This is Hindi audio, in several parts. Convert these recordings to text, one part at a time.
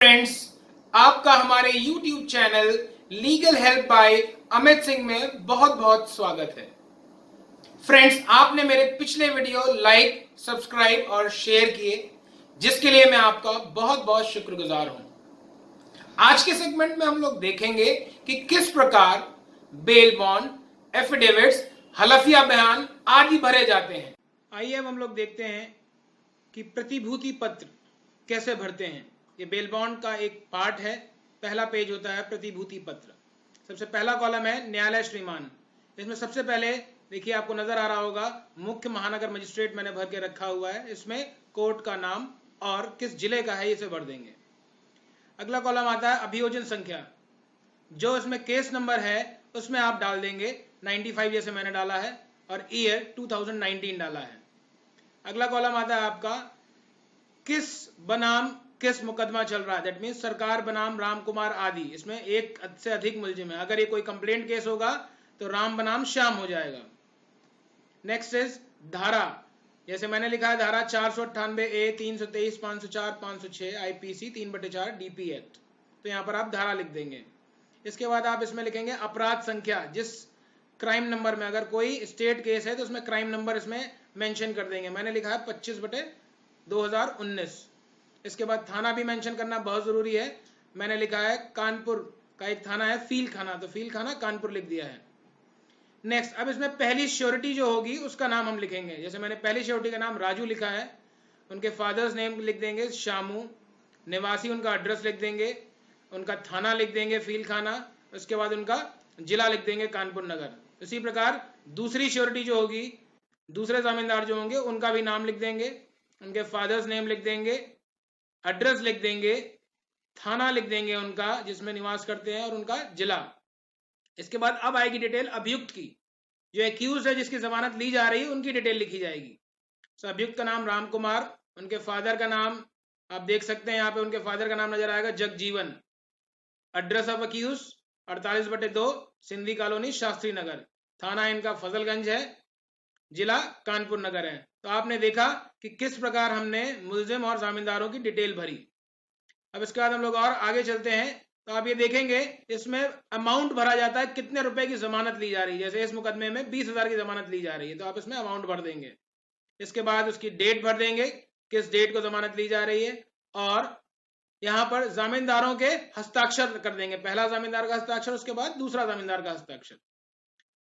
फ्रेंड्स, आपका हमारे YouTube channel legal help by Amit Singh में बहुत बहुत स्वागत है। फ्रेंड्स, आपने मेरे पिछले वीडियो लाइक, सब्सक्राइब और शेयर किए, जिसके लिए मैं आपका बहुत बहुत शुक्रगुजार हूं। आज के सेगमेंट में हम लोग देखेंगे कि किस प्रकार बेल बॉन्ड, एफिडेविट्स, हलफिया बयान आदि भरे जाते हैं। आइए अब हम लोग देखते हैं कि प्रतिभूति पत्र कैसे भरते हैं। ये बेल बॉन्ड का एक पार्ट है। पहला पेज होता है प्रतिभूति पत्र। सबसे पहला कॉलम है न्यायालय श्रीमान। इसमें सबसे पहले देखिए, आपको नजर आ रहा होगा मुख्य महानगर मजिस्ट्रेट मैंने भर के रखा हुआ है। इसमें कोर्ट का नाम और किस जिले का है इसे भर देंगे। अगला कॉलम आता है अभियोजन संख्या। जो इसमें केस नंबर है उसमें आप डाल देंगे 95 जैसे मैंने डाला है और ईयर 2019 डाला है। अगला कॉलम आता है आपका किस बनाम किस मुकदमा चल रहा है। दैट मीन्स सरकार बनाम राम कुमार आदि। इसमें एक से अधिक मुलजिम है। अगर ये कोई कंप्लेंट केस होगा तो राम बनाम श्याम हो जाएगा। नेक्स्ट इज धारा। जैसे मैंने लिखा है धारा 498A 323 504 506 आईपीसी 3/4 डीपी एक्ट, तो यहां पर आप धारा लिख देंगे। इसके बाद आप इसमें लिखेंगे अपराध संख्या। जिस क्राइम नंबर में अगर कोई स्टेट केस है तो उसमें क्राइम नंबर इसमें मेंशन कर देंगे। मैंने लिखा है 25/2019। इसके बाद थाना भी मेंशन करना बहुत जरूरी है। मैंने लिखा है कानपुर का एक थाना है फील खाना, तो फील खाना कानपुर लिख दिया है। नेक्स्ट, अब इसमें पहली श्योरिटी जो होगी उसका नाम हम लिखेंगे। जैसे मैंने पहली श्योरिटी का नाम राजू लिखा है, उनके फादर्स नेम लिख देंगे शामू, निवासी उनका एड्रेस लिख देंगे, उनका थाना लिख देंगे फील खाना, उसके बाद उनका जिला लिख देंगे कानपुर नगर। इसी प्रकार दूसरी श्योरिटी जो होगी, दूसरे जमींदार जो होंगे उनका भी नाम लिख देंगे, उनके फादर्स नेम लिख देंगे, एड्रेस लिख देंगे, थाना लिख देंगे उनका जिसमें निवास करते हैं और उनका जिला। इसके बाद अब आएगी डिटेल अभियुक्त की। जो एक्यूज है जिसकी जमानत ली जा रही है उनकी डिटेल लिखी जाएगी। तो अभियुक्त का नाम राम कुमार, उनके फादर का नाम आप देख सकते हैं यहाँ पे, उनके फादर का नाम नजर आएगा Jagjivan. Address of accused 48/2 Sindhi colony Shastri Nagar, थाना इनका फजलगंज है, जिला कानपुर नगर है। तो आपने देखा कि किस प्रकार हमने मुल्जिम और जामींदारों की डिटेल भरी। अब इसके बाद हम लोग और आगे चलते हैं, तो आप ये देखेंगे इसमें अमाउंट भरा जाता है, कितने रुपए की जमानत ली जा रही है। जैसे इस मुकदमे में 20,000 की जमानत ली जा रही है, तो आप इसमें अमाउंट भर देंगे। इसके बाद उसकी डेट भर देंगे, किस डेट को जमानत ली जा रही है, और यहां पर जामींदारों के हस्ताक्षर कर देंगे। पहला जामींदार का हस्ताक्षर, उसके बाद दूसरा जामींदार का हस्ताक्षर,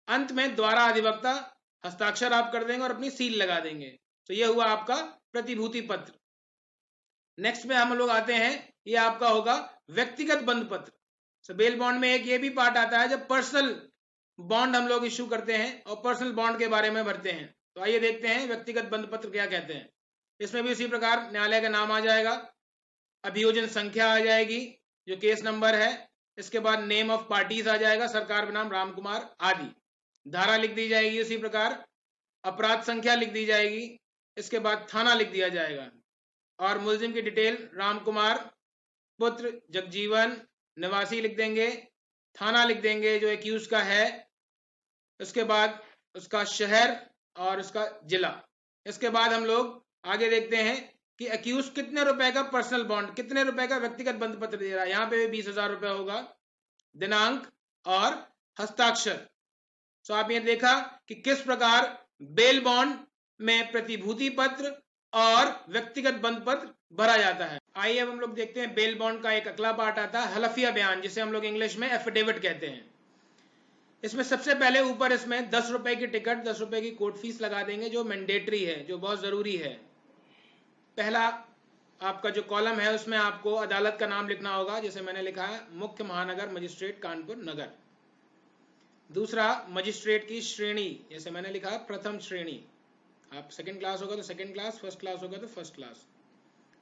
अंत में द्वारा अधिवक्ता हस्ताक्षर आप कर देंगे और अपनी सील लगा देंगे। तो यह हुआ आपका प्रतिभूति पत्र। नेक्स्ट में हम लोग आते हैं, ये आपका होगा व्यक्तिगत बंद पत्र। बेल बॉन्ड में एक ये भी पार्ट आता है जब पर्सनल बॉन्ड हम लोग इश्यू करते हैं और पर्सनल बॉन्ड के बारे में भरते हैं। तो आइए देखते हैं व्यक्तिगत बंद पत्र क्या कहते हैं। इसमें भी उसी प्रकार न्यायालय का नाम आ जाएगा, अभियोजन संख्या आ जाएगी जो केस नंबर है, इसके बाद नेम ऑफ पार्टीज आ जाएगा, सरकार बनाम राम कुमार आदि, धारा लिख दी जाएगी उसी प्रकार, अपराध संख्या लिख दी जाएगी, इसके बाद थाना लिख दिया जाएगा, और मुलजिम की डिटेल राम कुमार पुत्र जगजीवन निवासी लिख देंगे, थाना लिख देंगे जो एक्यूज का है, उसके बाद उसका शहर और उसका जिला। इसके बाद हम लोग आगे देखते हैं कि एक्यूज कितने रुपए का पर्सनल बॉन्ड, कितने रुपए का व्यक्तिगत बंद पत्र दे रहा है। यहाँ पे भी 20,000 रुपए होगा, दिनांक और हस्ताक्षर। तो आप ये देखा कि किस प्रकार बेल बॉन्ड में प्रतिभूति पत्र और व्यक्तिगत बंद पत्र भरा जाता है। आइए अब हम लोग देखते हैं बेल बॉन्ड का एक अगला पार्ट आता है हलफिया बयान, जिसे हम लोग इंग्लिश में एफिडेविट कहते हैं। इसमें सबसे पहले ऊपर इसमें 10 रुपए की टिकट, 10 रुपए की कोर्ट फीस लगा देंगे, जो मैंडेटरी है, जो बहुत जरूरी है। पहला आपका जो कॉलम है उसमें आपको अदालत का नाम लिखना होगा। जैसे मैंने लिखा है मुख्य महानगर मजिस्ट्रेट कानपुर नगर। दूसरा मजिस्ट्रेट की श्रेणी, जैसे मैंने लिखा है प्रथम श्रेणी। आप सेकंड क्लास होगा तो सेकंड क्लास, फर्स्ट क्लास होगा तो फर्स्ट क्लास।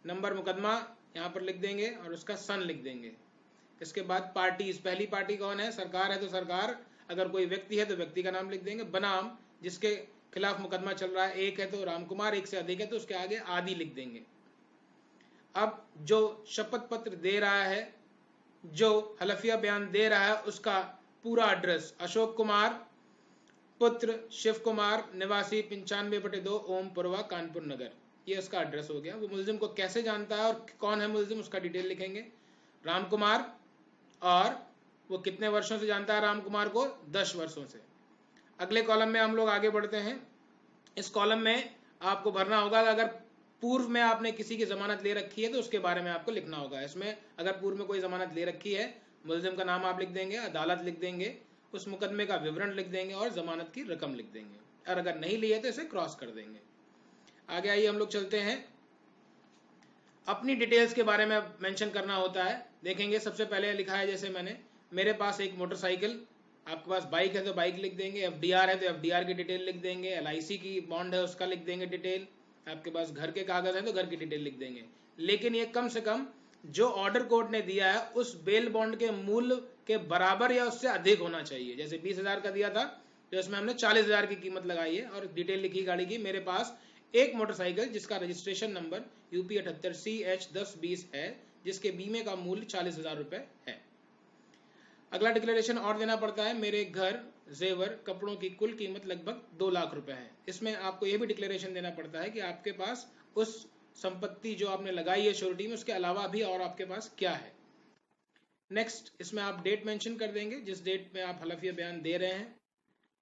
नंबर मुकदमा यहाँ पर लिख देंगे और उसका सन लिख देंगे। इसके बाद पार्टीज, पहली पार्टी कौन है, सरकार है तो सरकार, अगर कोई व्यक्ति है तो व्यक्ति का नाम लिख देंगे। बनाम जिसके खिलाफ मुकदमा चल रहा है, एक है तो राम कुमार, एक से अधिक है तो उसके आगे आदि लिख देंगे। अब जो शपथ पत्र दे रहा है, जो हलफिया बयान दे रहा है, उसका पूरा एड्रेस, अशोक कुमार पुत्र शिव कुमार निवासी 95/2 ओमपुरवा कानपुर नगर, ये उसका एड्रेस हो गया। वो मुलजिम को कैसे जानता है और कौन है मुलजिम, उसका डिटेल लिखेंगे। राम कुमार, और वो कितने वर्षों से जानता है राम कुमार को? 10 वर्षों से। अगले कॉलम में हम लोग आगे बढ़ते हैं। इस कॉलम में आपको भरना होगा अगर पूर्व में आपने किसी की जमानत ले रखी है तो उसके बारे में आपको लिखना होगा। इसमें अगर पूर्व में कोई जमानत ले रखी है, मुलजिम का नाम आप लिख देंगे, अदालत लिख देंगे, उस मुकदमे का विवरण लिख देंगे और जमानत की रकम लिख देंगे। और अगर नहीं लिए तो इसे क्रॉस कर देंगे। आगे आइए हम लोग चलते हैं। अपनी डिटेल्स के बारे में मेंशन करना होता है। देखेंगे सबसे पहले लिखा है, जैसे मैंने, मेरे पास एक मोटरसाइकिल, आपके पास बाइक है तो बाइक लिख देंगे, एफडीआर है तो एफडीआर की डिटेल लिख देंगे, एलआईसी की बॉन्ड है उसका लिख देंगे डिटेल, आपके पास घर के कागज हैं तो घर की डिटेल लिख देंगे। लेकिन ये कम से कम जो ऑर्डर कोर्ट ने दिया है उस बेल बॉन्ड के मूल्य के बराबर या उससे अधिक होना चाहिए। जैसे 20,000 का दिया था तो इसमें हमने 40,000 की कीमत लगाई है और डिटेल लिखी गाड़ी की। मेरे पास एक मोटरसाइकिल जिसका रजिस्ट्रेशन नंबर यूपी 78CH1020 है, जिसके बीमे का मूल्य 40,000 रुपए है। अगला डिक्लेरेशन और देना पड़ता है, मेरे घर, जेवर, कपड़ों की कुल कीमत लगभग 2 लाख रुपए है। इसमें आपको यह भी डिक्लेरेशन देना पड़ता है कि आपके पास उस संपत्ति जो आपने लगाई है श्योरिटी में, उसके अलावा भी और आपके पास क्या है। नेक्स्ट, इसमें आप डेट मेंशन कर देंगे जिस डेट में आप हलफिया बयान दे रहे हैं।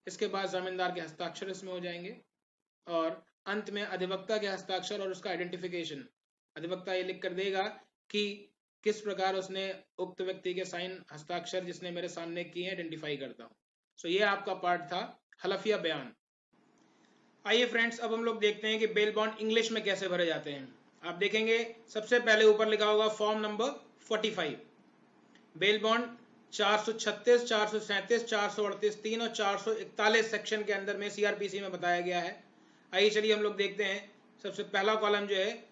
इसके बाद जमींदार के हस्ताक्षर इसमें हो जाएंगे और अंत में अधिवक्ता के हस्ताक्षर और उसका आइडेंटिफिकेशन। अधिवक्ता ये लिख कर देगा कि किस प्रकार उसने उक्त व्यक्ति के साइन, हस्ताक्षर जिसने मेरे सामने किए हैं, आइडेंटिफाई करता हूं। सो ये आपका पार्ट था हलफिया बयान। आइए फ्रेंड्स, अब हम लोग देखते हैं कि बेल बॉन्ड इंग्लिश में कैसे भरे जाते हैं। आप देखेंगे सबसे पहले ऊपर लिखा होगा फॉर्म नंबर 45। बेल बॉन्ड 436, 437, 438, 3 और 441 सेक्शन के अंदर में सीआरपीसी में बताया गया है। आइए चलिए हम लोग देखते हैं। सबसे पहला कॉलम जो है,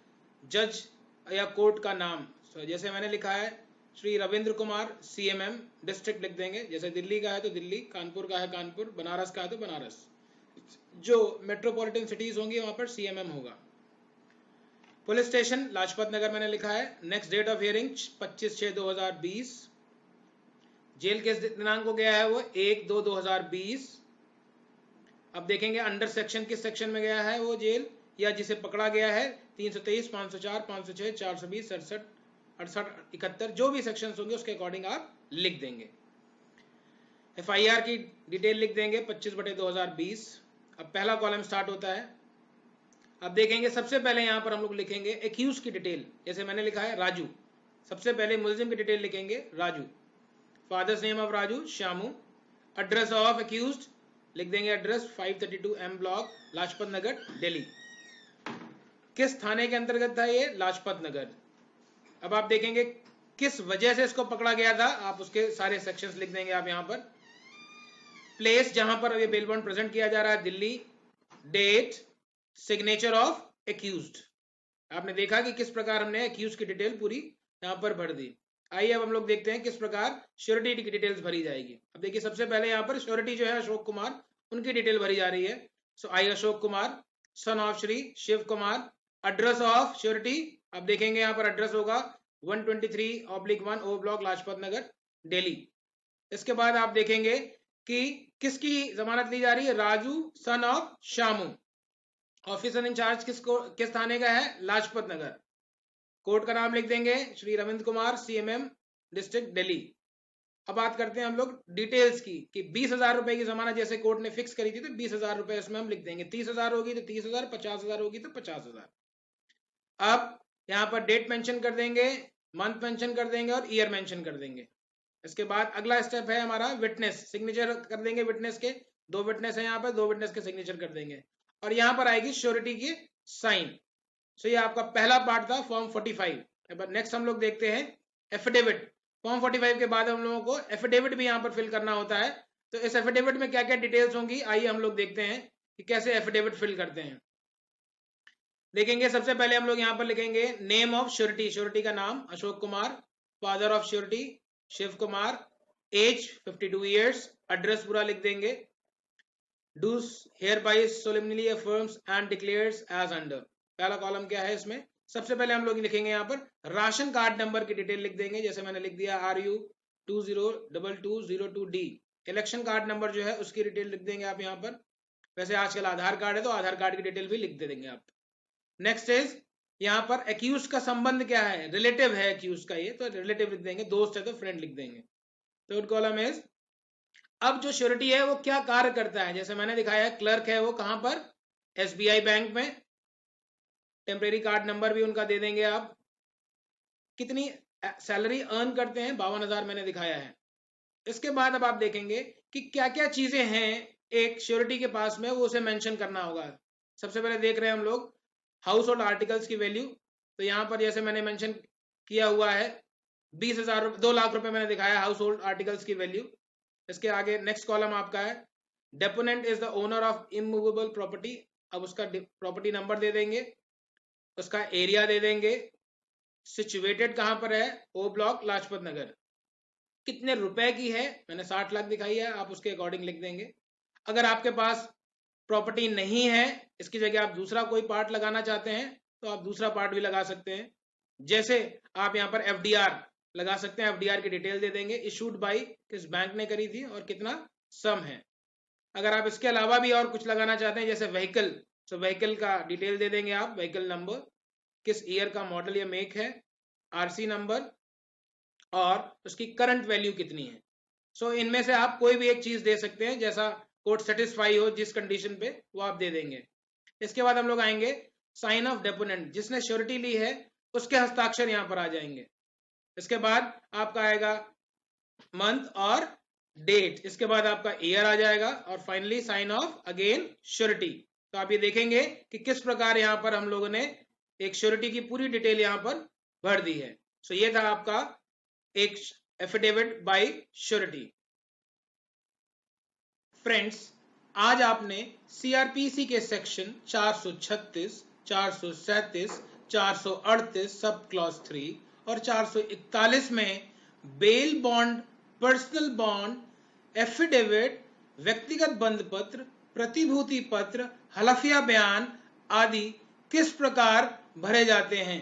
जज या कोर्ट का नाम। जैसे मैंने लिखा है श्री रविंद्र कुमार, सीएमएम, डिस्ट्रिक्ट लिख देंगे। जैसे दिल्ली का है तो दिल्ली, कानपुर का है कानपुर, बनारस का है तो बनारस। जो मेट्रोपॉलिटन सिटीज होंगी वहां पर सीएमएम होगा। पुलिस स्टेशन लाजपत नगर मैंने लिखा है। Next date of hearing 25/6/2020। Jail किस दिनांक को गया है वो 1/2/2020। अब देखेंगे अंडर सेक्शन किस सेक्शन में गया है वो जेल या जिसे पकड़ा गया है, 323, 504, 506, 420, 67, 68, 71, जो भी सेक्शंस होंगे उसके अकॉर्डिंग आप लिख देंगे। एफआईआर की डिटेल लिख देंगे 25/2020। अब पहला कॉलम स्टार्ट होता है। अब देखेंगे सबसे पहले यहां पर हम लोग लिखेंगे एक्यूज की डिटेल। जैसे मैंने लिखा है राजू, सबसे पहले मुलजिम की डिटेल लिखेंगे Raju. Father's name of Raju, Shyamu. Address of accused लिख देंगे, address 532 M block, Lajpat Nagar, Delhi. किस थाने के अंतर्गत था ये? लाजपत नगर। अब आप देखेंगे किस वजह से इसको पकड़ा गया था, आप उसके सारे सेक्शंस लिख देंगे। आप यहां पर प्लेस जहां पर ये बेल बॉन्ड प्रेजेंट किया जा रहा है, Delhi. Date, signature of accused. आपने देखा कि किस प्रकार हमने एक्यूज की डिटेल पूरी यहां पर भर दी। आइए अब हम लोग देखते हैं किस प्रकार श्योरिटी की डिटेल्स भरी जाएगी। अब देखिए सबसे पहले यहाँ पर श्योरिटी जो है अशोक कुमार, उनकी डिटेल भरी जा रही है। So I Ashok Kumar, son of Shri Shiv Kumar. Address of surety, अब देखेंगे यहाँ पर एड्रेस होगा 123/1 O ब्लॉक, लाजपत नगर, दिल्ली। इसके बाद आप देखेंगे कि किसकी जमानत ली जा रही है, Raju son of Shyamu. Officer incharge किस थाने का है, लाजपत नगर। कोर्ट का नाम लिख देंगे श्री रविंद्र कुमार, सीएमएम, डिस्ट्रिक्ट दिल्ली। अब बात करते हैं हम लोग डिटेल्स की कि 20,000 रुपए की जमानत जैसे कोर्ट ने फिक्स करी थी तो 20,000 रुपए इसमें हम लिख देंगे। 30,000 होगी तो 30,000, 50,000 होगी तो 50,000। अब यहाँ पर डेट मेंशन कर देंगे, मंथ मेंशन कर देंगे और ईयर मेंशन कर देंगे। इसके बाद अगला स्टेप है हमारा विटनेस, सिग्नेचर कर देंगे विटनेस के। 2 विटनेस है यहाँ पर, 2 विटनेस के सिग्नेचर कर देंगे और यहाँ पर आएगी श्योरिटी की साइन। सो ये आपका पहला पार्ट था फॉर्म 45। नेक्स्ट हम लोग देखते हैं एफिडेविट। फॉर्म 45 के बाद हम लोगों को एफिडेविट भी यहाँ पर फिल करना होता है। तो इस एफिडेविट में क्या क्या डिटेल्स होंगी, आइए हम लोग देखते हैं कि कैसे एफिडेविट फिल करते हैं। देखेंगे सबसे पहले हम लोग यहाँ पर लिखेंगे नेम ऑफ श्योरिटी, श्योरिटी का नाम Ashok Kumar. Father of surety Shiv Kumar. Age 52 years. Address पूरा लिख देंगे। Does hereby solemnly affirms and declares as under. पहला कॉलम क्या है इसमें, सबसे पहले हम लोग लिखेंगे यहाँ पर राशन कार्ड नंबर की डिटेल लिख देंगे। जैसे मैंने लिख दिया RU 202202D। Election card number जो है उसकी डिटेल लिख देंगे आप यहाँ पर। वैसे आजकल आधार कार्ड है तो आधार कार्ड की डिटेल भी लिख दे देंगे आप। नेक्स्ट इज यहाँ पर एक्यूज का संबंध क्या है, रिलेटिव है एक्यूज का, ये तो रिलेटिव लिख देंगे, दोस्त है तो फ्रेंड लिख देंगे। थर्ड कॉलम इज, अब जो श्योरिटी है वो क्या कार्य करता है, जैसे मैंने दिखाया है क्लर्क है वो कहां पर, एसबीआई बैंक में, टेम्परेरी कार्ड नंबर भी उनका दे देंगे आप, कितनी सैलरी अर्न करते हैं, 52,000 मैंने दिखाया है। इसके बाद अब आप देखेंगे कि क्या क्या चीजें हैं एक श्योरिटी के पास में, वो उसे मेंशन करना होगा। सबसे पहले देख रहे हैं हम लोग हाउस होल्ड आर्टिकल्स की वैल्यू, तो यहाँ पर जैसे मैंने मेंशन किया हुआ है 20,000, 2 लाख रुपए मैंने दिखाया हाउस होल्ड आर्टिकल्स की वैल्यू। इसके आगे नेक्स्ट कॉलम आपका है deponent is the owner of immovable property, अब उसका प्रॉपर्टी नंबर दे देंगे, उसका एरिया दे देंगे, सिचुएटेड कहां पर है, ओ ब्लॉक लाजपत नगर, कितने रुपए की है, मैंने 60 लाख दिखाई है, आप उसके अकॉर्डिंग लिख देंगे। अगर आपके पास प्रॉपर्टी नहीं है, इसकी जगह आप दूसरा कोई पार्ट लगाना चाहते हैं तो आप दूसरा पार्ट भी लगा सकते हैं, जैसे आप यहाँ पर एफडीआर लगा सकते हैं, एफडीआर की डिटेल दे देंगे, इशूड बाई किस बैंक ने करी थी और कितना सम है। अगर आप इसके अलावा भी और कुछ लगाना चाहते हैं जैसे व्हीकल, तो व्हीकल का डिटेल दे देंगे आप, व्हीकल नंबर, किस ईयर का मॉडल या मेक है, आरसी नंबर और उसकी करंट वैल्यू कितनी है। सो इनमें से आप कोई भी एक चीज दे सकते हैं, जैसा कोर्ट सेटिस्फाई हो जिस कंडीशन पे वो आप दे देंगे। इसके बाद हम लोग आएंगे साइन ऑफ डेपोनेंट, जिसने श्योरिटी ली है उसके हस्ताक्षर यहाँ पर आ जाएंगे। इसके बाद आपका आएगा मंथ और डेट, इसके बाद आपका ईयर आ जाएगा और finally sign off again surety. तो आप ये देखेंगे कि किस प्रकार यहाँ पर हम लोगों ने एक श्योरिटी की पूरी डिटेल यहाँ पर भर दी है। सो ये था आपका एक एफिडेविट बाय श्योरिटी। फ्रेंड्स, आज आपने सीआरपीसी के सेक्शन 436, 437, 438 सब क्लॉज 3 और 441 में bail bond, personal bond, affidavit, व्यक्तिगत बंध पत्र, प्रतिभूति पत्र, हलफिया बयान आदि किस प्रकार भरे जाते हैं।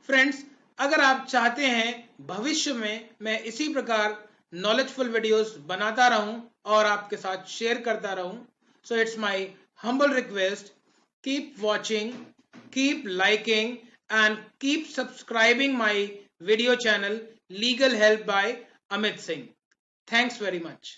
फ्रेंड्स, अगर आप चाहते हैं भविष्य में मैं इसी प्रकार नॉलेजफुल वीडियोस बनाता रहूं और आपके साथ शेयर करता रहूं, so it's my humble request, keep watching, keep liking and keep subscribing my video channel Legal Help by Amit Singh. Thanks very much.